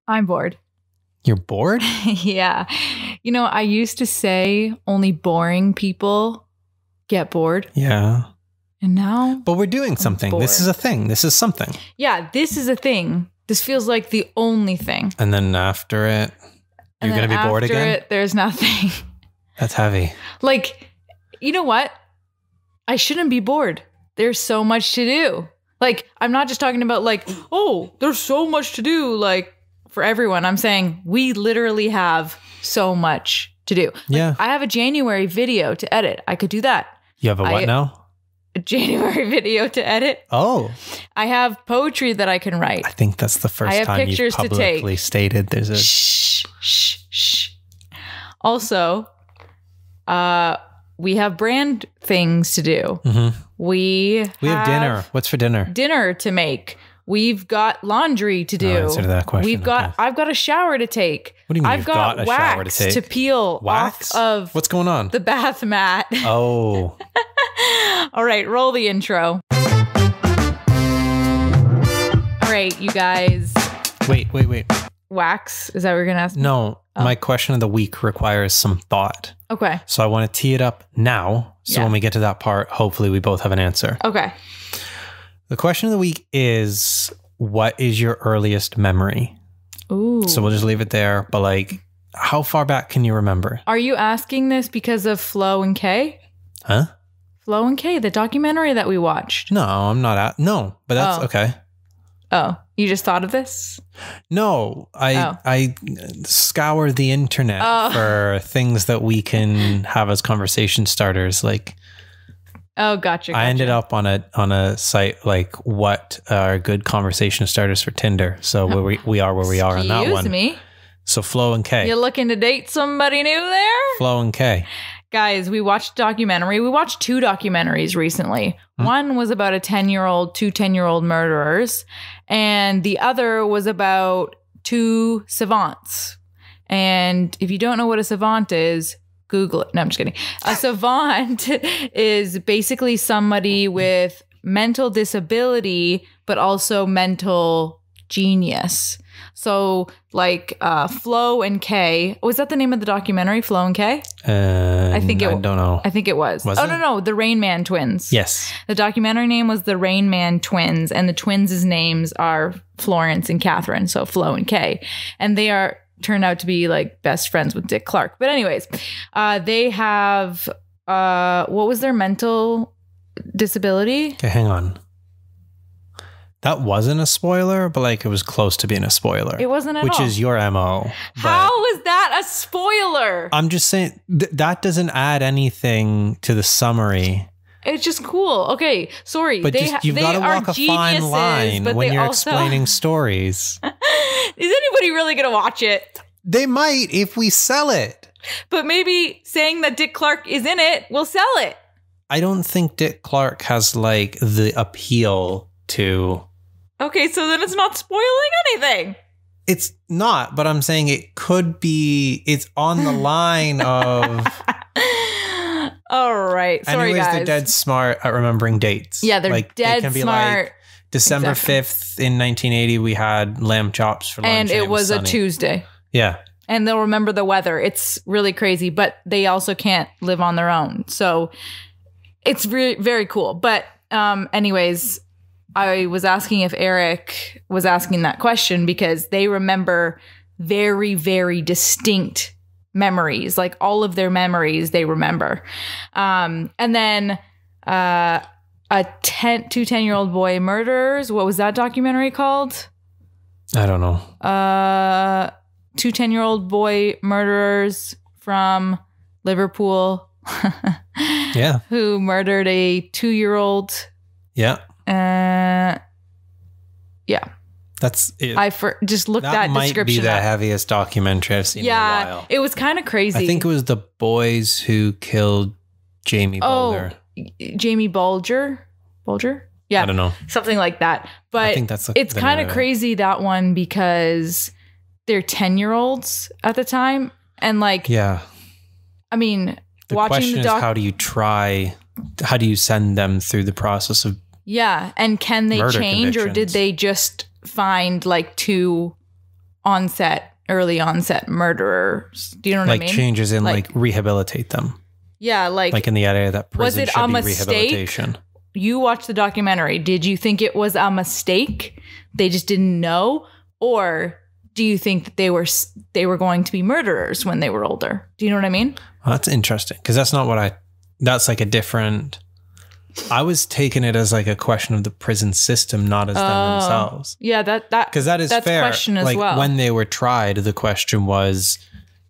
I'm bored. You're bored? Yeah. You know, I used to say only boring people get bored. Yeah. And now... But we're doing something. bored. This is a thing. This is something. Yeah, this is a thing. This feels like the only thing. And then after it, you're going to be bored again? After it, there's nothing. That's heavy. Like, you know what? I shouldn't be bored. There's so much to do. Like, I'm not just talking about like, oh, there's so much to do, like, for everyone. I'm saying we literally have so much to do. Like, Yeah. I have a January video to edit. I could do that. You have a what now? A January video to edit. Oh. I have poetry that I can write. I think that's the first time you've pictures to take. publicly stated there's a... Shh, shh, shh. Also, we have brand things to do. Mm-hmm. We have dinner. What's for dinner? Dinner to make. We've got laundry to do. Answer to that question. I've got a shower to take. What do you mean I've you've got a shower to wax take? to peel Wax? off of What's going on? the bath mat. Oh. All right, roll the intro. All right, you guys. Wait. Wax? Is that what we're going to ask? No, my question of the week requires some thought. Okay. So I want to tee it up now. So when we get to that part, hopefully we both have an answer. Okay. The question of the week is, what is your earliest memory? Ooh. So we'll just leave it there. But like, how far back can you remember? Are you asking this because of Flo and Kay? Huh? Flo and Kay, the documentary that we watched. No, I'm not. No, but that's okay. Oh, you just thought of this? No, I scour the internet for things that we can have as conversation starters. Like, oh, gotcha. I ended up on a site like what are good conversation starters for Tinder. So we are where we are on that one. Excuse me. So Flo and Kay. You looking to date somebody new there? Flo and Kay. Guys, we watched a documentary. We watched 2 documentaries recently. One was about two 10-year-old murderers. And the other was about 2 savants. And if you don't know what a savant is, Google it. No, I'm just kidding. A savant is basically somebody with mental disability, but also mental genius. So like Flo and Kay. Was that the name of the documentary, Flo and Kay? I don't know. I think it was. No, the Rain Man twins. Yes. The documentary name was the Rain Man twins, and the twins' names are Florence and Catherine, so Flo and Kay. And they turned out to be like best friends with Dick Clark. But anyways, they have what was their mental disability? Okay, hang on. That wasn't a spoiler, but like it was close to being a spoiler. It wasn't at all. Which is your MO. How is that a spoiler? I'm just saying that doesn't add anything to the summary. It's just cool. Okay, sorry. But you've got to walk a fine line when you're explaining stories. Is anybody really going to watch it? They might if we sell it. But maybe saying that Dick Clark is in it will sell it. I don't think Dick Clark has like the appeal to... Okay, so then it's not spoiling anything. It's not, but I'm saying it could be. It's on the line of... All right. Sorry, anyways, guys. they're dead smart at remembering dates. Yeah, they're like, dead it can be smart. Like December 5th in 1980, we had lamb chops for lunch. And it was a sunny. Tuesday. Yeah. And they'll remember the weather. It's really crazy, but they also can't live on their own. So it's very cool. But anyways... I was asking if Eric was asking that question because they remember very, very distinct memories, like all of their memories they remember. And then two 10-year-old boy murderers. What was that documentary called? I don't know. 2 10-year-old boy murderers from Liverpool. Yeah. Who murdered a 2-year-old. Yeah. Yeah. That's it. Just looked that description. That might be the heaviest documentary I've seen in a while. It was kind of crazy. I think it was the boys who killed Jamie Bulger. Jamie Bulger? Yeah. I don't know. Something like that. But I think it's kind of crazy, that one, because they're 10-year-olds at the time. And like, yeah. I mean, the question is, how do you send them through the process of... Yeah, and can they change, or did they just find like 2 early onset murderers. Do you know what I mean? Like changes in like rehabilitate them. Yeah, like in the area that prison was it should a be mistake? Rehabilitation. You watched the documentary. Did you think it was a mistake? They just didn't know? Or do you think that they were going to be murderers when they were older? Do you know what I mean? Well, that's interesting because that's not that's like a different. I was taking it as like a question of the prison system, not as them themselves. Yeah, because that is that's fair. Question as like well. When they were tried, the question was,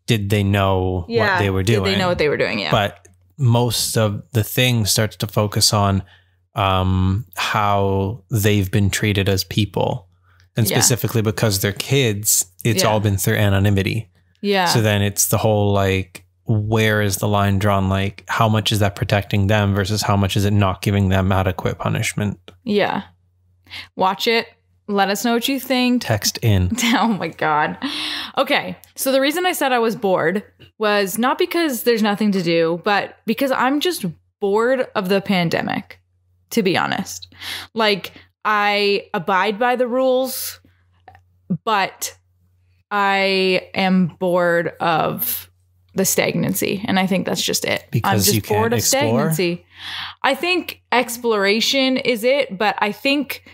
did they know what they were doing? Did they know what they were doing? Yeah. But most of the thing starts to focus on how they've been treated as people, and specifically because they're kids, it's all been through anonymity. Yeah. So then it's the whole like, where is the line drawn? Like, how much is that protecting them versus how much is it not giving them adequate punishment? Yeah. Watch it. Let us know what you think. Text in. Oh my God. Okay. So the reason I said I was bored was not because there's nothing to do, but because I'm just bored of the pandemic, to be honest. Like, I abide by the rules, but I am bored of the stagnancy. And I think that's just it. Because I'm just you can't bored of explore? stagnancy. I think exploration is it, but I think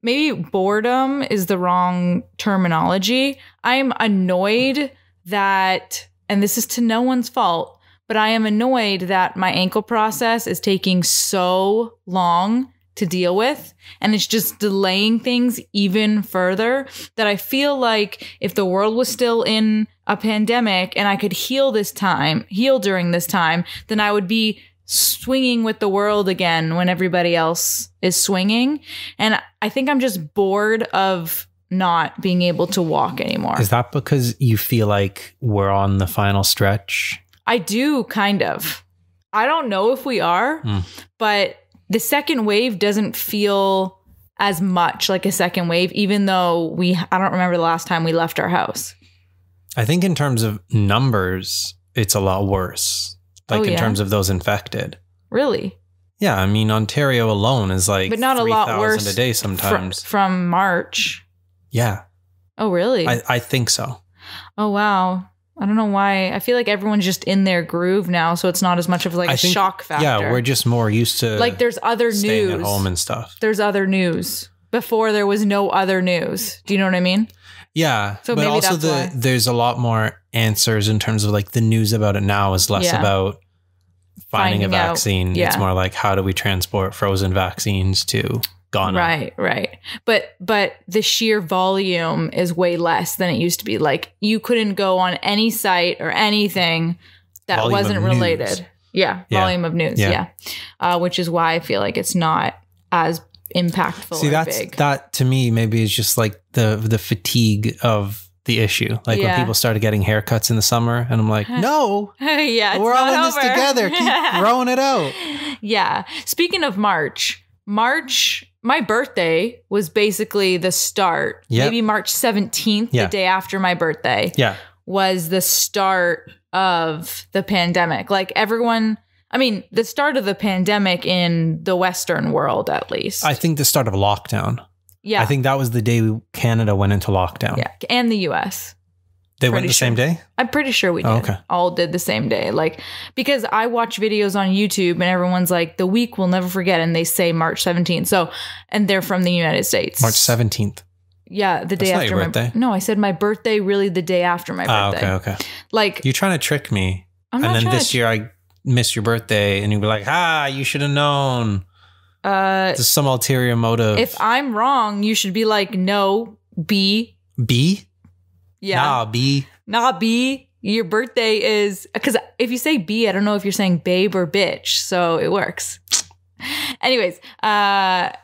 maybe boredom is the wrong terminology. I'm annoyed that, and this is to no one's fault, but I am annoyed that my ankle process is taking so long to deal with, and it's just delaying things even further, that I feel like if the world was still in a pandemic and I could heal during this time, then I would be swinging with the world again when everybody else is swinging. And I think I'm just bored of not being able to walk anymore. Is that because you feel like we're on the final stretch? I do, kind of. I don't know if we are, but the second wave doesn't feel as much like a second wave, even though I don't remember the last time we left our house. I think in terms of numbers, it's a lot worse. Like in terms of those infected. Really? Yeah. I mean, Ontario alone is like, but not a lot worse a day sometimes. From March. Yeah. Oh, really? I think so. Oh, wow. I don't know why. I feel like everyone's just in their groove now, so it's not as much of like a shock factor. Yeah, we're just more used to like there's other staying news at home and stuff. There's other news. Before there was no other news. Do you know what I mean? Yeah. So but maybe also that's why. There's a lot more answers in terms of like the news about it now is less about finding a vaccine. Yeah. It's more like, how do we transport frozen vaccines to Ghana? Right. But the sheer volume is way less than it used to be. Like, you couldn't go on any site or anything that Volume wasn't of related. news. Yeah. Volume of news. Yeah. Which is why I feel like it's not as impactful. See, that to me maybe is just like the fatigue of the issue. Like when people started getting haircuts in the summer, and I'm like, no, we're all in this together. Keep growing it out. Yeah. Speaking of March, my birthday was basically the start. Maybe March 17th, the day after my birthday, was the start of the pandemic. Like everyone, I mean, the start of the pandemic in the Western world, at least. I think the start of lockdown. Yeah. I think that was the day Canada went into lockdown. Yeah. And the US. They went the same day? I'm pretty sure we did. Oh, okay. All did the same day. Like, because I watch videos on YouTube and everyone's like, the week we'll never forget. And they say March 17th. So, and they're from the United States. March 17th. Yeah. The day after your birthday. No, I said my birthday really the day after my birthday. Okay. Like, you're trying to trick me. And then this year I missed your birthday and you'd be like, you should have known. There's some ulterior motive. If I'm wrong, you should be like, no, B. B? Yeah. Nah, B. Nah, B. Your birthday is... Because if you say B, I don't know if you're saying babe or bitch. So it works. Anyways. That's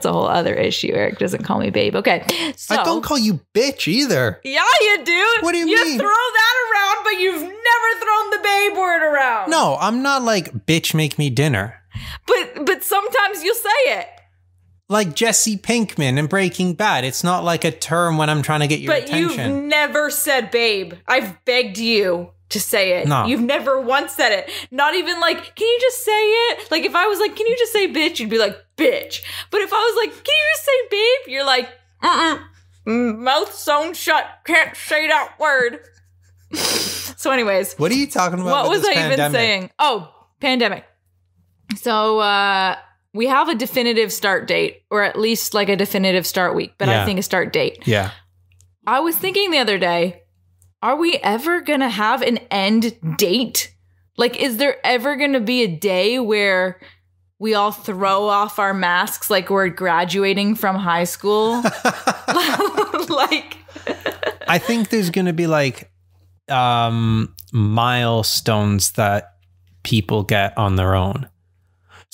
a whole other issue. Eric doesn't call me babe. Okay. So, I don't call you bitch either. Yeah, you do. What do you mean? You throw that around, but you've never thrown the babe word around. No, I'm not like, bitch, make me dinner. But sometimes you'll say it. Like Jesse Pinkman in Breaking Bad. It's not like a term when I'm trying to get your attention. But you've never said babe. I've begged you to say it. No. You've never once said it. Not even like, can you just say it? Like if I was like, can you just say bitch? You'd be like, bitch. But if I was like, can you just say babe? You're like, mouth sewn shut. Can't say that word. So anyways. What are you talking about? What was I even saying? Oh, pandemic. So we have a definitive start date, or at least like a definitive start week, but I think a start date. Yeah. I was thinking the other day, are we ever going to have an end date? Like, is there ever going to be a day where we all throw off our masks like we're graduating from high school? Like, I think there's going to be like milestones that people get on their own.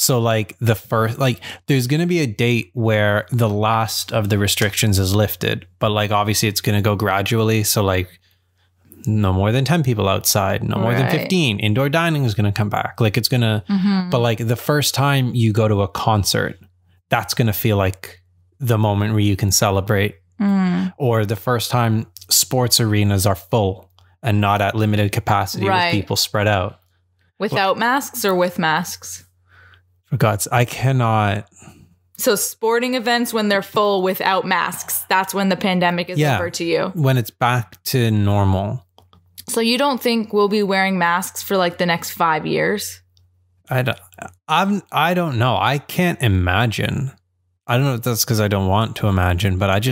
So like the first, like there's going to be a date where the last of the restrictions is lifted, but like obviously it's going to go gradually. So like no more than 10 people outside, no more than 15. Indoor dining is going to come back. Like it's going to, but like the first time you go to a concert, that's going to feel like the moment where you can celebrate. Or the first time sports arenas are full and not at limited capacity with people spread out. Without masks or with masks? For God's, I cannot. So sporting events when they're full without masks, that's when the pandemic is over to you. When it's back to normal. So you don't think we'll be wearing masks for like the next 5 years? I don't know. I can't imagine. I don't know if that's because I don't want to imagine, but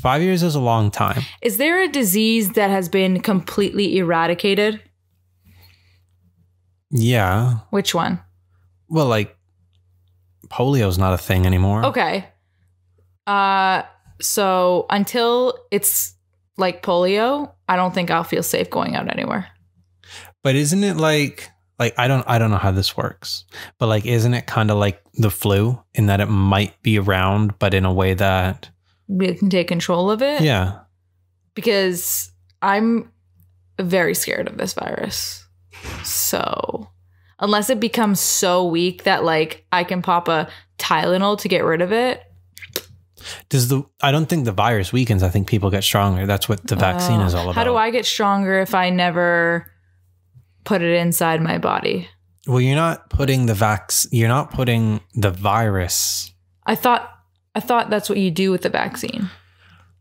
5 years is a long time. Is there a disease that has been completely eradicated? Yeah. Which one? Well, like polio's not a thing anymore. Okay. So until it's like polio, I don't think I'll feel safe going out anywhere. But isn't it like I don't know how this works, but like, isn't it kind of like the flu in that it might be around, but in a way that we can take control of it? Yeah. Because I'm very scared of this virus. So unless it becomes so weak that like I can pop a Tylenol to get rid of it. I don't think the virus weakens. I think people get stronger. That's what the vaccine is all about. How do I get stronger if I never put it inside my body? Well, you're not putting the virus. I thought that's what you do with the vaccine.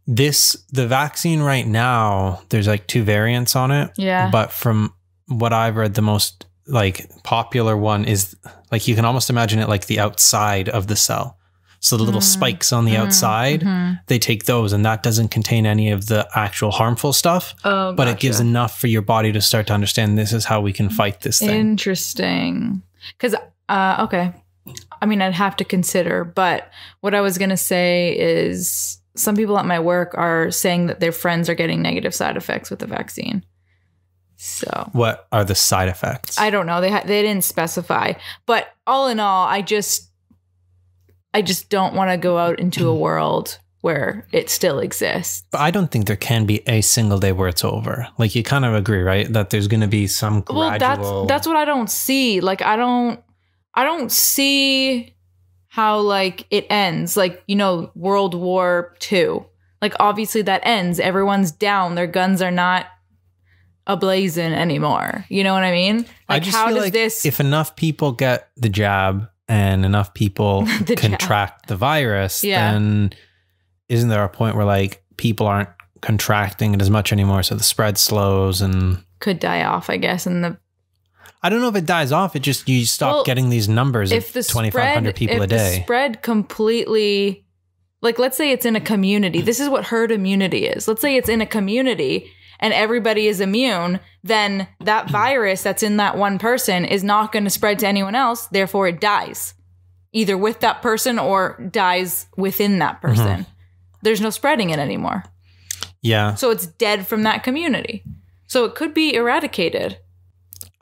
The vaccine right now, there's like 2 variants on it. Yeah. But from what I've read, the most like popular one is like, you can almost imagine it like the outside of the cell. So the little spikes on the outside, they take those, and that doesn't contain any of the actual harmful stuff. Oh, but it gives enough for your body to start to understand this is how we can fight this thing. Interesting. Because, okay. I mean, I'd have to consider, but what I was going to say is some people at my work are saying that their friends are getting negative side effects with the vaccine. So what are the side effects? I don't know. They didn't specify, but all in all, I just don't want to go out into a world where it still exists. But I don't think there can be a single day where it's over. Like, you kind of agree, right? That there's going to be some gradual... Well, that's what I don't see. Like, I don't see how, like, it ends. Like, you know, World War II. Like, obviously that ends. Everyone's down. Their guns are not ablazing anymore. You know what I mean? Like, how does this... If enough people get the jab and enough people contract the virus, then isn't there a point where like people aren't contracting it as much anymore, so the spread slows and could die off, I guess. And I don't know if it dies off. It just, you stop getting these numbers of 2,500 people a day. If the spread completely, like, let's say it's in a community. This is what herd immunity is. Let's say it's in a community and everybody is immune, then that virus that's in that one person is not going to spread to anyone else. Therefore, it dies either with that person or dies within that person. There's no spreading it anymore. Yeah. So it's dead from that community. So it could be eradicated.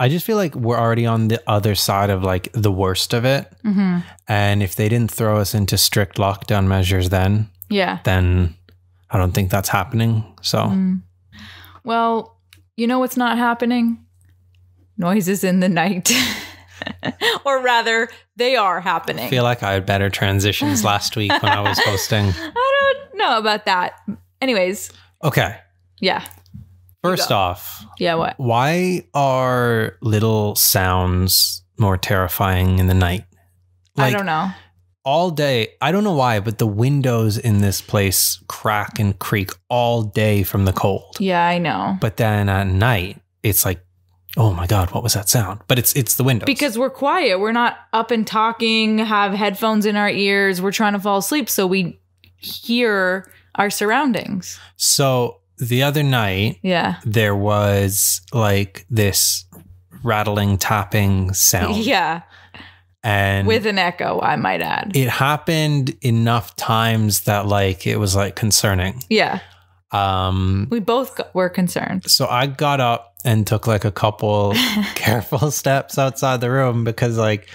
I just feel like we're already on the other side of like the worst of it. And if they didn't throw us into strict lockdown measures then I don't think that's happening. So... Well, you know what's not happening? Noises in the night. Or rather, they are happening. I feel like I had better transitions last week when I was hosting. I don't know about that. Anyways. Okay. Yeah. First off. Yeah, what? Why are little sounds more terrifying in the night? Like, I don't know. all day. I don't know why, but the windows in this place crack and creak all day from the cold. Yeah, I know. But then at night, it's like, oh my God, what was that sound? But it's the windows. Because we're quiet. We're not up and talking, have headphones in our ears. We're trying to fall asleep. So we hear our surroundings. So the other night, there was like this rattling, tapping sound. Yeah. And with an echo, I might add. It happened enough times that like it was like concerning. Yeah. We both were concerned. So I got up and took like a couple careful steps outside the room because like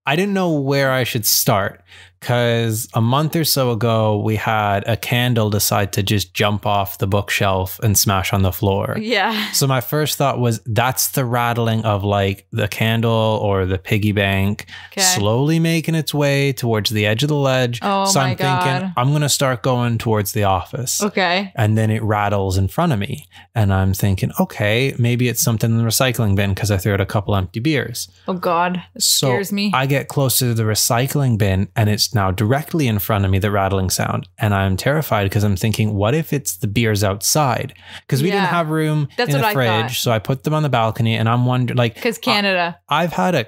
I didn't know where I should start. Because a month or so ago, we had a candle decide to just jump off the bookshelf and smash on the floor. Yeah. So my first thought was that's the rattling of like the candle or the piggy bank slowly making its way towards the edge of the ledge. Oh, so my I'm God. thinking I'm going to start going towards the office. Okay. And then it rattles in front of me. And I'm thinking, okay, maybe it's something in the recycling bin because I threw out a couple empty beers. Oh, God. It scares me. I get closer to the recycling bin and it's now directly in front of me, the rattling sound. And I'm terrified because I'm thinking, what if it's the beers outside? Because we didn't have room in the fridge. So I put them on the balcony and I'm wondering, like, because Canada. I've had a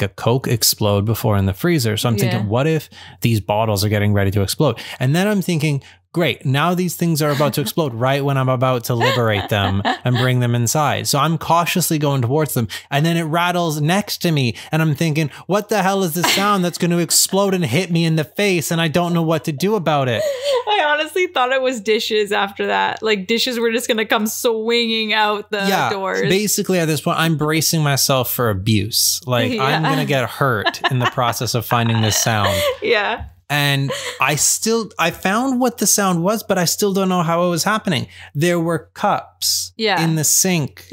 Coke explode before in the freezer. So I'm thinking, what if these bottles are getting ready to explode? And then I'm thinking, great, now these things are about to explode right when I'm about to liberate them and bring them inside. So I'm cautiously going towards them. And then it rattles next to me. And I'm thinking, what the hell is this sound that's going to explode and hit me in the face? And I don't know what to do about it. I honestly thought it was dishes after that. Like dishes were just going to come swinging out the doors. Basically at this point, I'm bracing myself for abuse. Like I'm going to get hurt in the process of finding this sound. Yeah. And I found what the sound was, but I still don't know how it was happening. There were cups in the sink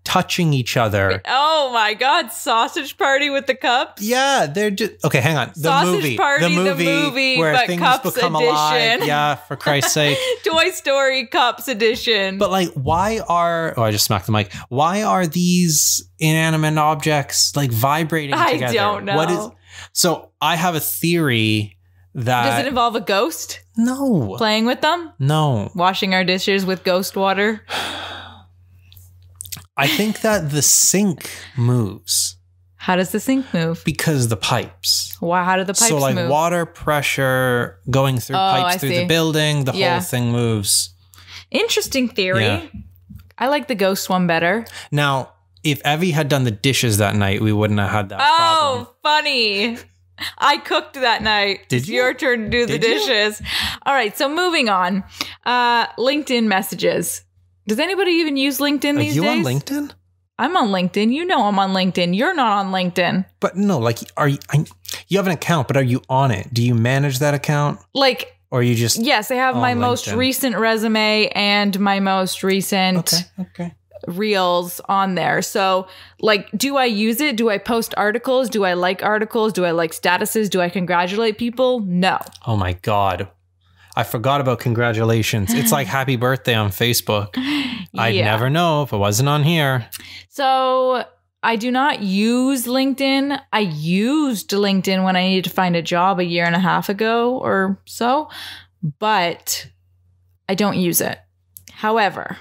touching each other. Oh my God. Sausage party with the cups? Yeah. They're just, okay, hang on. Sausage party, the movie where but things cups become edition. alive. Yeah, for Christ's sake. Toy Story cups edition. But like, I just smacked the mic. Why are these inanimate objects like vibrating together? I don't know. So I have a theory. Does it involve a ghost? No. Playing with them? No. Washing our dishes with ghost water? I think that the sink moves. How does the sink move? Because the pipes. Wow, how do the pipes move? So like water pressure going through pipes through the building, the whole thing moves. Interesting theory. Yeah. I like the ghost one better. Now, if Evie had done the dishes that night, we wouldn't have had that problem. Oh, funny. I cooked that night. Did it's you? Your turn to do the dishes. All right, so moving on. LinkedIn messages. Does anybody even use LinkedIn these days? Are you on LinkedIn? I'm on LinkedIn. You know I'm on LinkedIn. You're not on LinkedIn. But no, like, you have an account, but are you on it? Do you manage that account? Like, or you just yes, I have my most recent resume and my most recent reels on there. So like, do I use it? Do I post articles? Do I like articles? Do I like statuses? Do I congratulate people? No. Oh my God. I forgot about congratulations. It's like happy birthday on Facebook. I'd never know if it wasn't on here. So I do not use LinkedIn. I used LinkedIn when I needed to find a job 1.5 years ago or so, but I don't use it. However,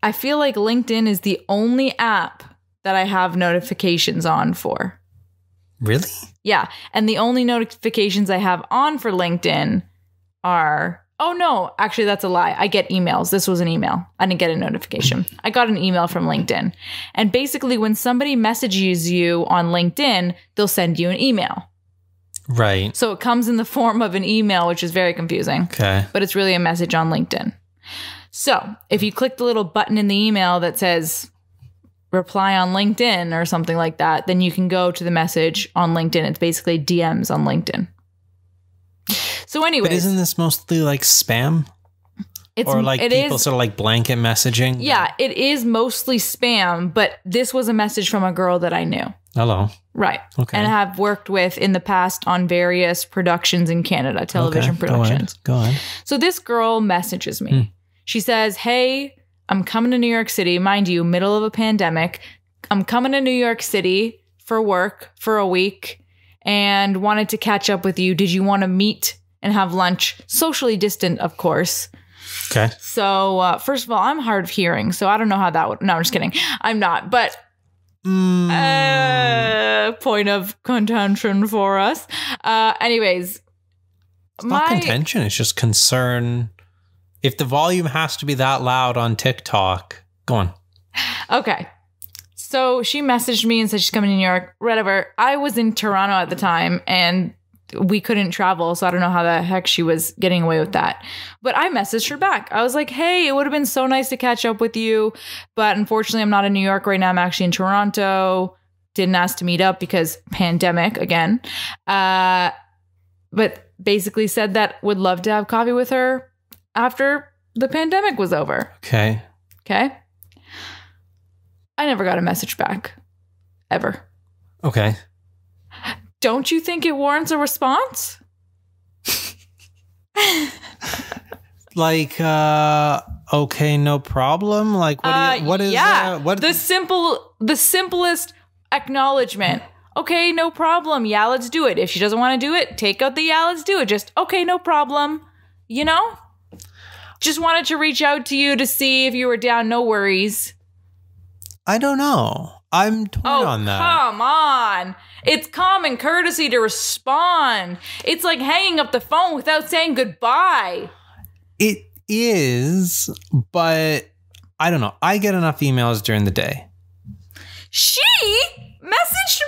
I feel like LinkedIn is the only app that I have notifications on for. Really? Yeah. And the only notifications I have on for LinkedIn are, oh no, actually that's a lie. I get emails. This was an email. I didn't get a notification. I got an email from LinkedIn. And basically when somebody messages you on LinkedIn, they'll send you an email. Right. So it comes in the form of an email, which is very confusing. Okay. But it's really a message on LinkedIn. So if you click the little button in the email that says reply on LinkedIn or something like that, then you can go to the message on LinkedIn. It's basically DMs on LinkedIn. So anyways. But isn't this mostly like spam? Or like people sort of like blanket messaging? Yeah, it is mostly spam, but this was a message from a girl that I knew. Hello. Right. Okay. And have worked with in the past on various productions in Canada, television productions. Go on. So this girl messages me. She says, hey, I'm coming to New York City. Mind you, middle of a pandemic. I'm coming to New York City for work for a week. and wanted to catch up with you. Did you want to meet and have lunch? Socially distant, of course. Okay. So, first of all, I'm hard of hearing, so I don't know how that would... No, I'm just kidding. I'm not, but... point of contention for us. Anyways... It's not contention, it's just concern. If the volume has to be that loud on TikTok, go on. Okay. So she messaged me and said she's coming to New York, whatever. I was in Toronto at the time and we couldn't travel, so I don't know how the heck she was getting away with that. But I messaged her back. I was like, hey, it would have been so nice to catch up with you, but unfortunately I'm not in New York right now. I'm actually in Toronto. Didn't ask to meet up because pandemic again. But basically said that would love to have coffee with her after the pandemic was over. Okay. Okay. I never got a message back. Ever. Okay. Don't you think it warrants a response? Like, okay, no problem. Like, what is yeah. what the simplest acknowledgement. Okay, no problem. Yeah, let's do it. If she doesn't want to do it, take out the yeah, let's do it. Just, okay, no problem. You know? Just wanted to reach out to you to see if you were down. No worries. I don't know. I'm torn on that. Come on. It's common courtesy to respond. It's like hanging up the phone without saying goodbye. It is, but I don't know. I get enough emails during the day. She messaged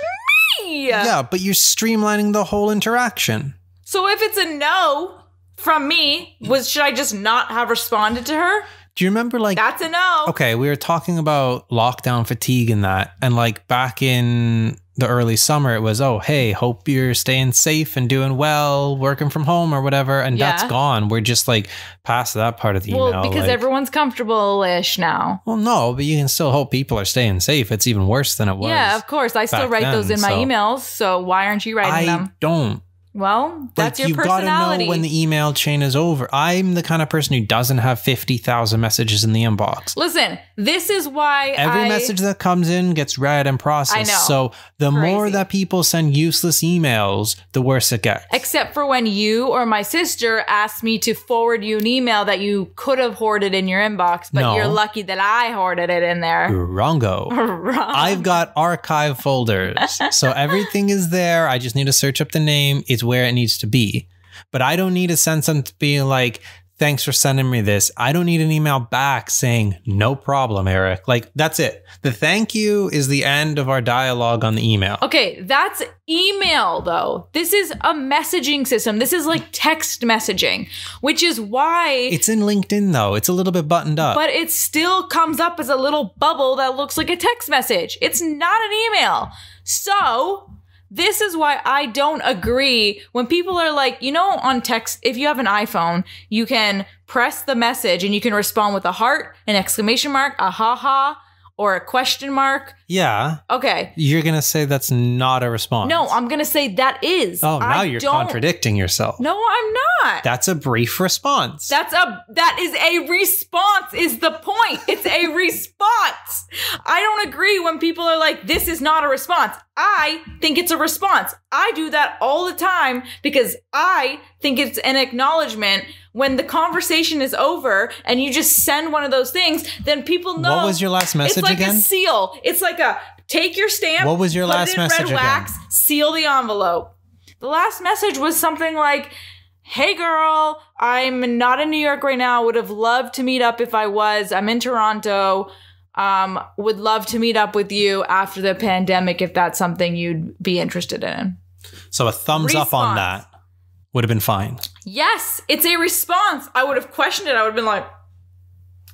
me. Yeah, but you're streamlining the whole interaction. So if it's a no from me, should I just not have responded to her? Do you remember, like... That's a no. Okay, we were talking about lockdown fatigue and that. And, like, back in the early summer, it was, oh, hey, hope you're staying safe and doing well, working from home or whatever. And that's gone. We're just, like, past that part of the email. Well, because everyone's comfortable-ish now. Well, no, but you can still hope people are staying safe. It's even worse than it was. Yeah, of course. I still write those in my emails. So why aren't you writing them? I don't. Well, that's your personality. You've got to know when the email chain is over. I'm the kind of person who doesn't have 50,000 messages in the inbox. Listen, this is why every message that comes in gets read and processed. I know. So the more that people send useless emails, the worse it gets. Except for when you or my sister asked me to forward you an email that you could have hoarded in your inbox, but you're lucky that I hoarded it in there. Wrongo. Wrong. I've got archive folders. So everything is there. I just need to search up the name. It's where it needs to be. But I don't need to send something to be like, thanks for sending me this. I don't need an email back saying, no problem, Eric. Like, that's it. The thank you is the end of our dialogue on the email. Okay, that's email, though. This is a messaging system. This is like text messaging, which is why... It's in LinkedIn, though. It's a little bit buttoned up. But it still comes up as a little bubble that looks like a text message. It's not an email. So... this is why I don't agree when people are like, you know, on text, if you have an iPhone, you can press the message and you can respond with a heart, an exclamation mark, a ha-ha, or a question mark. Yeah. Okay. You're going to say that's not a response. No, I'm going to say that is. Oh, now you're contradicting yourself. No, I'm not. That's a brief response. That is a response is the point. It's a response. I don't agree when people are like, this is not a response. I think it's a response. I do that all the time because I think it's an acknowledgement. When the conversation is over and you just send one of those things, then people know. What was your last message again? It's like a seal. It's like a take your stamp. What was your last message again? Put it in red wax, seal the envelope. The last message was something like, hey girl, I'm not in New York right now. Would have loved to meet up if I was. I'm in Toronto. Would love to meet up with you after the pandemic if that's something you'd be interested in. So a thumbs up on that would have been fine. Yes, it's a response. I would have questioned it. I would have been like,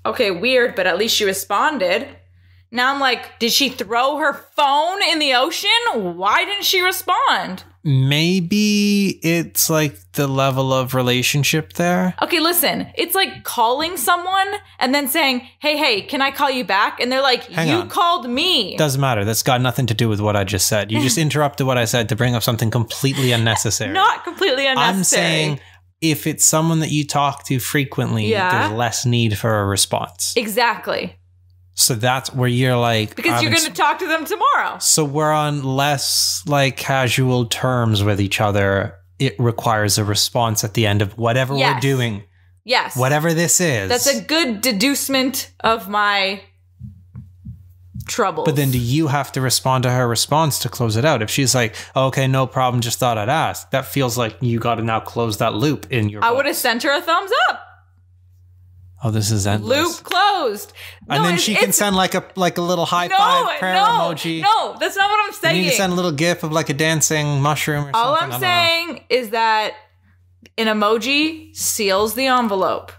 okay, weird, but at least she responded. Now I'm like, did she throw her phone in the ocean? Why didn't she respond? Maybe it's like the level of relationship there. Okay, listen, it's like calling someone and then saying, hey, can I call you back? And they're like, you called me. Doesn't matter. That's got nothing to do with what I just said. You just interrupted what I said to bring up something completely unnecessary. Not completely unnecessary. I'm saying if it's someone that you talk to frequently, there's less need for a response. Exactly. So that's where you're like... Because you're going to talk to them tomorrow. So we're on less like casual terms with each other. It requires a response at the end of whatever we're doing. Yes. Whatever this is. That's a good deducement of my troubles. But then do you have to respond to her response to close it out? If she's like, okay, no problem, just thought I'd ask. That feels like you got to now close that loop in your I would have sent her a thumbs up. Oh, this is endless. Loop closed. And then she can send like a little high five prayer emoji. No, that's not what I'm saying. And you can send a little gif of like a dancing mushroom or something. All I'm saying is that an emoji seals the envelope.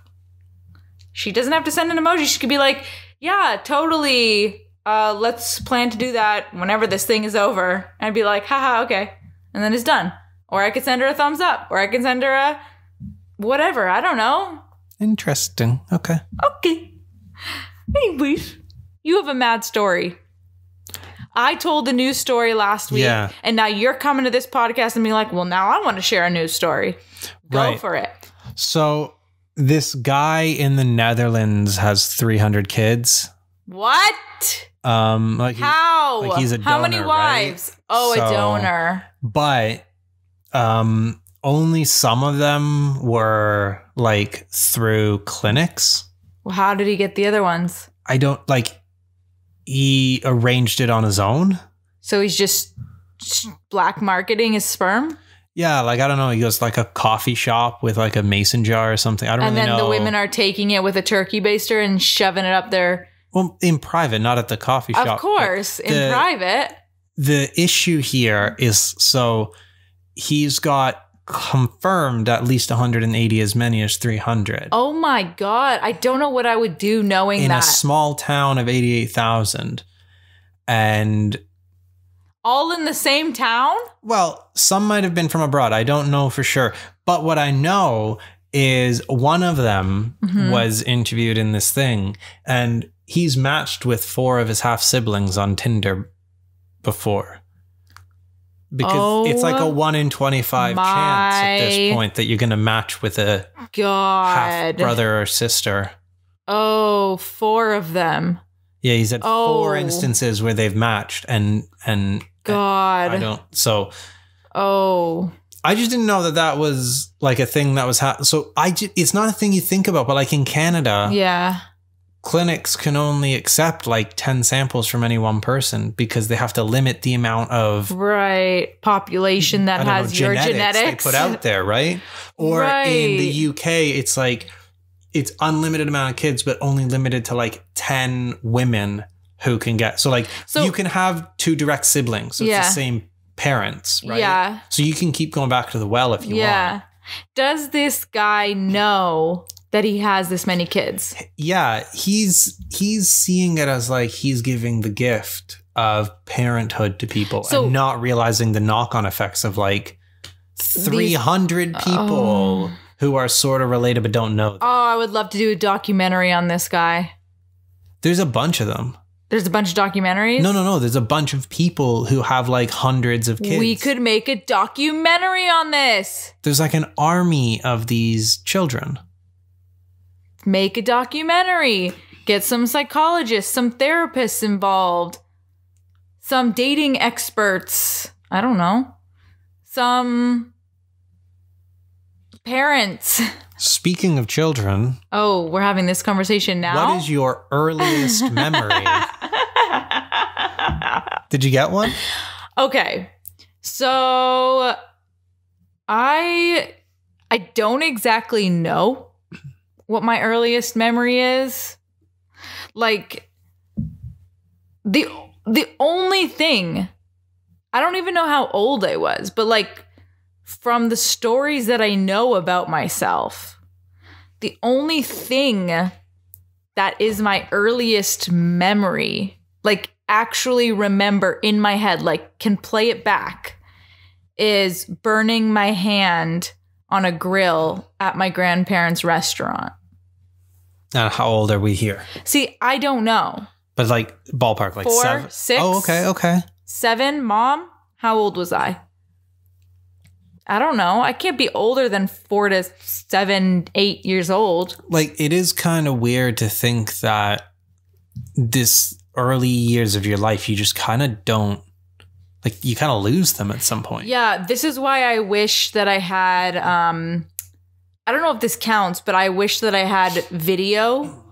She doesn't have to send an emoji. She could be like, yeah, totally. Let's plan to do that whenever this thing is over. And I'd be like, haha, okay. And then it's done. Or I could send her a thumbs up. Or I can send her a whatever. I don't know. Interesting. Okay. Okay. Anyways, you have a mad story. I told the news story last week. Yeah. And now you're coming to this podcast and being like, well, now I want to share a news story. Go for it. So this guy in the Netherlands has 300 kids. What? Like how? Like he's a donor, how many wives? Right? Oh, a donor. But only some of them were like through clinics. Well, how did he get the other ones? I don't like. He arranged it on his own. So he's just black marketing his sperm? Yeah, like, I don't know. He goes like a coffee shop with like a mason jar or something. I don't really know. And then the women are taking it with a turkey baster and shoving it up there. Well, in private, not at the coffee shop. Of course, in private. The issue here is, so he's got confirmed at least 180, as many as 300. Oh my God. I don't know what I would do knowing that. In a small town of 88,000. And... all in the same town? Well, some might have been from abroad. I don't know for sure. But what I know is one of them was interviewed in this thing, and he's matched with 4 of his half siblings on Tinder before. Because it's like a 1 in 25 chance at this point that you're going to match with a half brother or sister. Oh, 4 of them. Yeah, he's had 4 instances where they've matched, and God, I don't. So, I just didn't know that was like a thing that was so it's not a thing you think about, but like in Canada, clinics can only accept like 10 samples from any one person because they have to limit the amount of population that has your genetics they put out there, right? Or in the UK, it's like it's unlimited amount of kids, but only limited to like 10 women who can get. So you can have 2 direct siblings. So it's the same parents, right? Yeah. So you can keep going back to the well if you want. Does this guy know that he has this many kids? Yeah, he's seeing it as like he's giving the gift of parenthood to people and not realizing the knock-on effects of like 300 people who are sort of related but don't know them. Oh, I would love to do a documentary on this guy. There's a bunch of them. There's a bunch of documentaries? No. There's a bunch of people who have like hundreds of kids. We could make a documentary on this. There's like an army of these children. Make a documentary. Get some psychologists, some therapists involved. Some dating experts. I don't know. Some parents. Speaking of children. Oh, we're having this conversation now? What is your earliest memory? Did you get one? Okay. So I don't exactly know what my earliest memory is. Like the only thing, I don't even know how old I was, but like from the stories that I know about myself, the only thing that is my earliest memory, like actually remember in my head, like can play it back, is burning my hand on a grill at my grandparents' restaurant. And how old are we here? See, I don't know. But like ballpark, like 4, 7? 6. Oh, okay. 7, Mom? How old was I? I don't know. I can't be older than 4 to 7, 8 years old. Like, it is kind of weird to think that this early years of your life, you just kind of don't, like, you kind of lose them at some point. Yeah, this is why I wish that I had, I don't know if this counts, but I wish that I had video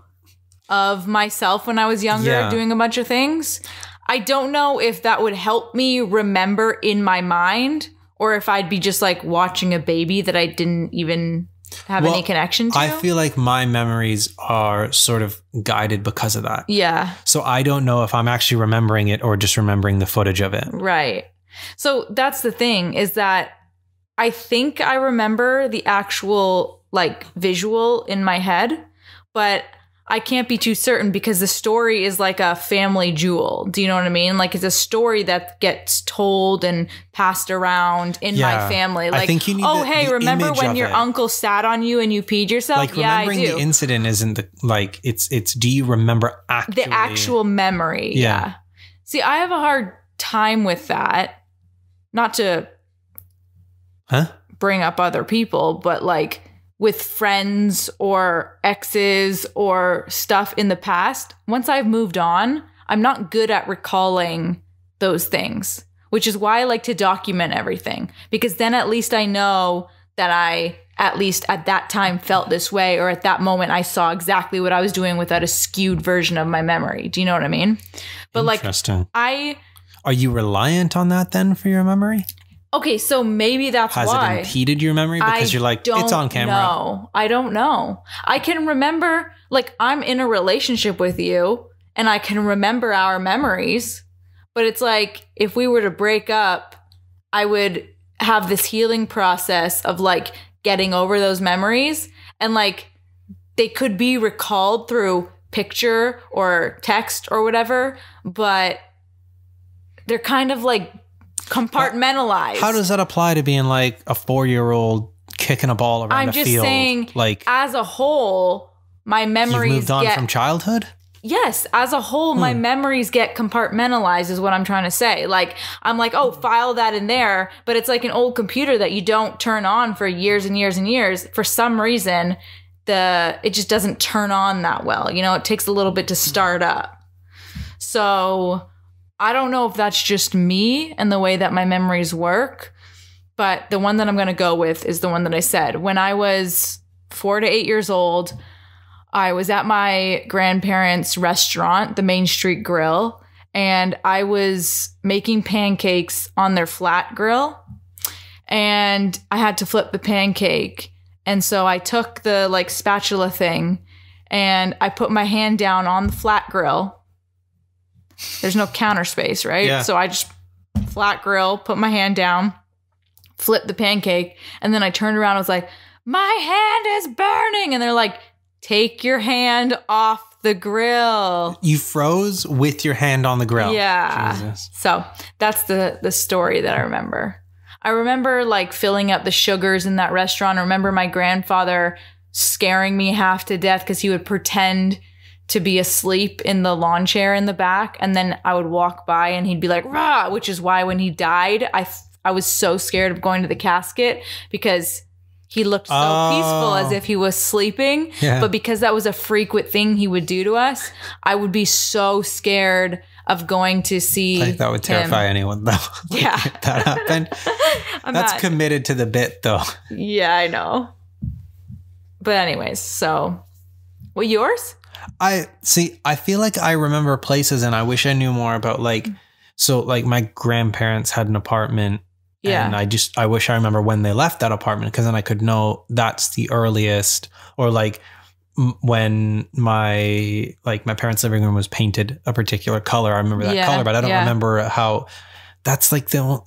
of myself when I was younger doing a bunch of things. I don't know if that would help me remember in my mind, or if I'd be just like watching a baby that I didn't even have any connection to. I feel like my memories are sort of guided because of that. Yeah. So I don't know if I'm actually remembering it or just remembering the footage of it. Right. So that's the thing, is that I think I remember the actual like visual in my head, but I can't be too certain because the story is like a family jewel. Do you know what I mean? Like, it's a story that gets told and passed around in my family. Like, I think you need hey, remember when your uncle sat on you and you peed yourself? Like, remembering the incident isn't the, like, it's do you remember actually? The actual memory. Yeah. See, I have a hard time with that. Not to bring up other people, but like, with friends or exes or stuff in the past, once I've moved on, I'm not good at recalling those things, which is why I like to document everything, because then at least I know that I, at least at that time, felt this way, or at that moment I saw exactly what I was doing without a skewed version of my memory. Do you know what I mean? But interesting. Are you reliant on that then for your memory? Okay, so maybe that's why. Has it impeded your memory because you're like, it's on camera? No, I don't know. I can remember, like, I'm in a relationship with you and I can remember our memories, but it's like, if we were to break up, I would have this healing process of like getting over those memories, and like they could be recalled through picture or text or whatever, but they're kind of like compartmentalized. How does that apply to being like a 4-year-old kicking a ball around a field? I'm just saying, like, as a whole, my memories moved on from childhood? Yes, as a whole, my memories get compartmentalized is what I'm trying to say. Like, I'm like, oh, file that in there, but it's like an old computer that you don't turn on for years and years and years. For some reason, it just doesn't turn on that well. You know, it takes a little bit to start up. So I don't know if that's just me and the way that my memories work, but the one that I'm going to go with is the one that I said. When I was 4 to 8 years old, I was at my grandparents' restaurant, the Main Street Grill, and I was making pancakes on their flat grill, and I had to flip the pancake. And so I took the like spatula thing and I put my hand down on the flat grill. There's no counter space, right? Yeah. So I just flat grill, put my hand down, flip the pancake, and then I turned around and was like, my hand is burning. And they're like, take your hand off the grill. You froze with your hand on the grill. Yeah. Jesus. So that's the story that I remember. I remember like filling up the sugars in that restaurant. I remember my grandfather scaring me half to death because he would pretend to be asleep in the lawn chair in the back, and then I would walk by and he'd be like, rah, which is why when he died, I was so scared of going to the casket because he looked so peaceful as if he was sleeping. Yeah. But because that was a frequent thing he would do to us, I would be so scared of going to see I think that would terrify anyone, though. Yeah. If that happened. That's committed to the bit, though. Yeah, I know. But anyways, so what, yours? I feel like I remember places, and I wish I knew more about, like, so like my grandparents had an apartment. Yeah. And I wish I remember when they left that apartment, because then I could know that's the earliest, or like when my parents' living room was painted a particular color. I remember that color, but I don't remember how. That's like the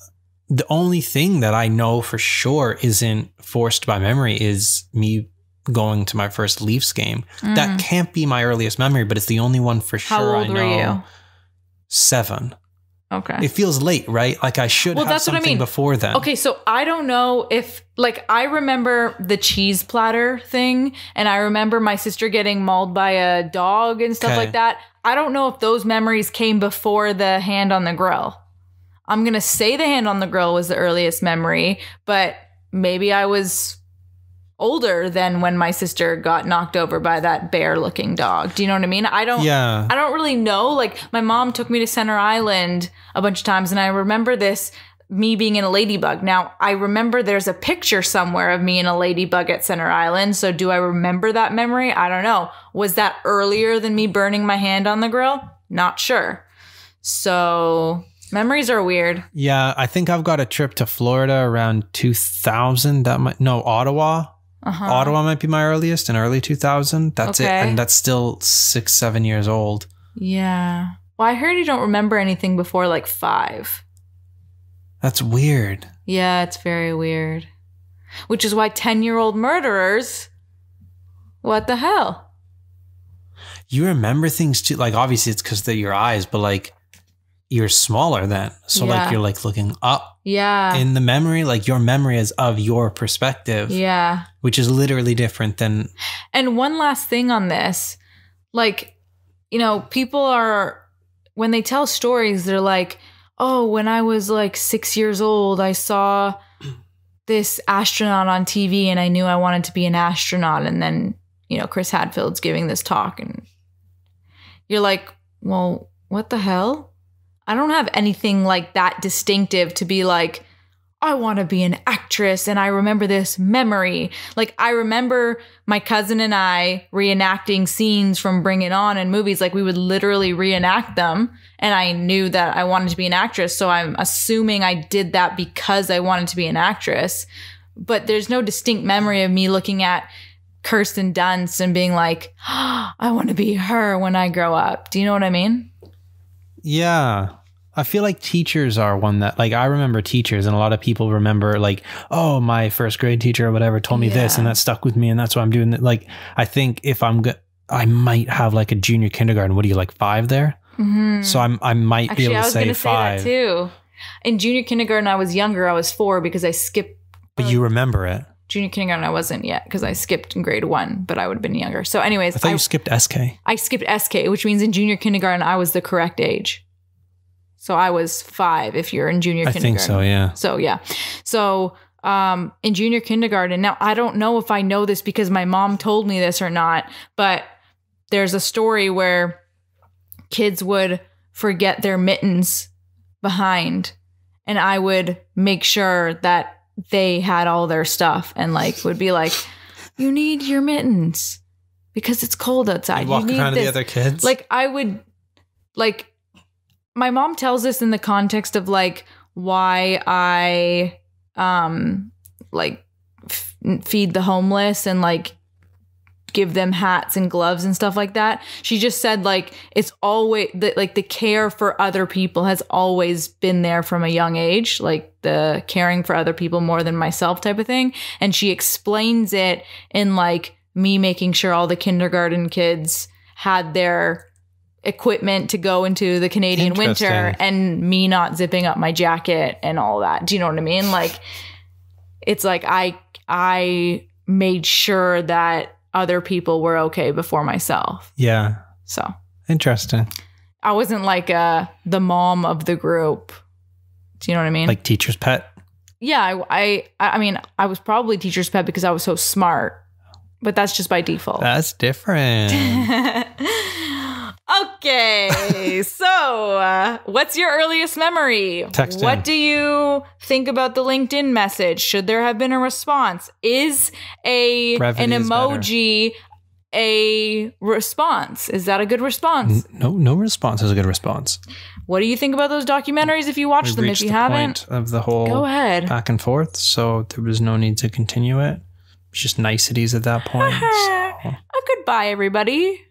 only thing that I know for sure isn't forced by memory is me going to my first Leafs game. That can't be my earliest memory, but it's the only one for sure. How old I know. Were you? 7. Okay. It feels late, right? Like I should have something before then. Okay, so I don't know if, like, I remember the cheese platter thing, and I remember my sister getting mauled by a dog and stuff like that. I don't know if those memories came before the hand on the grill. I'm going to say the hand on the grill was the earliest memory, but maybe I was older than when my sister got knocked over by that bear-looking dog. Do you know what I mean? I don't really know. Like, my mom took me to Center Island a bunch of times, and I remember me being in a ladybug. Now, I remember there's a picture somewhere of me in a ladybug at Center Island. So do I remember that memory? I don't know. Was that earlier than me burning my hand on the grill? Not sure. So memories are weird. Yeah, I think I've got a trip to Florida around 2000. Ottawa. Ottawa might be my earliest in early 2000. That's it. And that's still 6-7 years old. Yeah. Well, I heard you don't remember anything before like 5. That's weird. Yeah, it's very weird. Which is why 10-year-old murderers, what the hell? You remember things too. Like, obviously it's because they're your eyes, but like, you're smaller then. So like, you're like looking up. Yeah. In the memory, like your memory is of your perspective. Yeah. Which is literally different than. And one last thing on this, like, you know, people are, when they tell stories, they're like, oh, when I was like 6 years old, I saw this astronaut on TV and I knew I wanted to be an astronaut. And then, you know, Chris Hadfield's giving this talk and you're like, well, what the hell? I don't have anything like that distinctive to be like, I want to be an actress and I remember this memory. Like, I remember my cousin and I reenacting scenes from Bring It On in movies. Like, we would literally reenact them and I knew that I wanted to be an actress. So I'm assuming I did that because I wanted to be an actress. But there's no distinct memory of me looking at Kirsten Dunst and being like, oh, I want to be her when I grow up. Do you know what I mean? Yeah. I feel like teachers are one that, like, I remember teachers and a lot of people remember like, oh, my first grade teacher or whatever told me this and that stuck with me and that's why I'm doing it. Like, I think if I might have like a junior kindergarten. What are you, like 5 there? Mm-hmm. So I might be able to say 5. Say that too. In junior kindergarten, I was younger. I was 4 because I skipped. But you remember it. Junior kindergarten, I wasn't yet because I skipped in grade 1, but I would have been younger. So anyways. I thought you skipped SK. I skipped SK, which means in junior kindergarten, I was the correct age. So I was 5 if you're in junior kindergarten. I think so, yeah. So, yeah. So in junior kindergarten, now I don't know if I know this because my mom told me this or not, but there's a story where kids would forget their mittens behind and I would make sure that they had all their stuff and like would be like, you need your mittens because it's cold outside. You walk around to the other kids? Like I would like... My mom tells this in the context of like why I feed the homeless and like give them hats and gloves and stuff like that. She just said like it's always like the care for other people has always been there from a young age, like the caring for other people more than myself type of thing. And she explains it in like me making sure all the kindergarten kids had their equipment to go into the Canadian winter and me not zipping up my jacket and all that. Do you know what I mean? Like, it's like I made sure that other people were okay before myself. Yeah. So. Interesting. I wasn't like the mom of the group. Do you know what I mean? Like teacher's pet? Yeah. I mean, I was probably teacher's pet because I was so smart, but that's just by default. That's different. Okay, so what's your earliest memory? Text What in. do you think about the LinkedIn message? Should there have been a response? Is an emoji a response? Is that a good response? No response is a good response. What do you think about those documentaries if you watch them? If you haven't, point of the whole go ahead. Back and forth, so there was no need to continue it. It's just niceties at that point. So. Goodbye, everybody.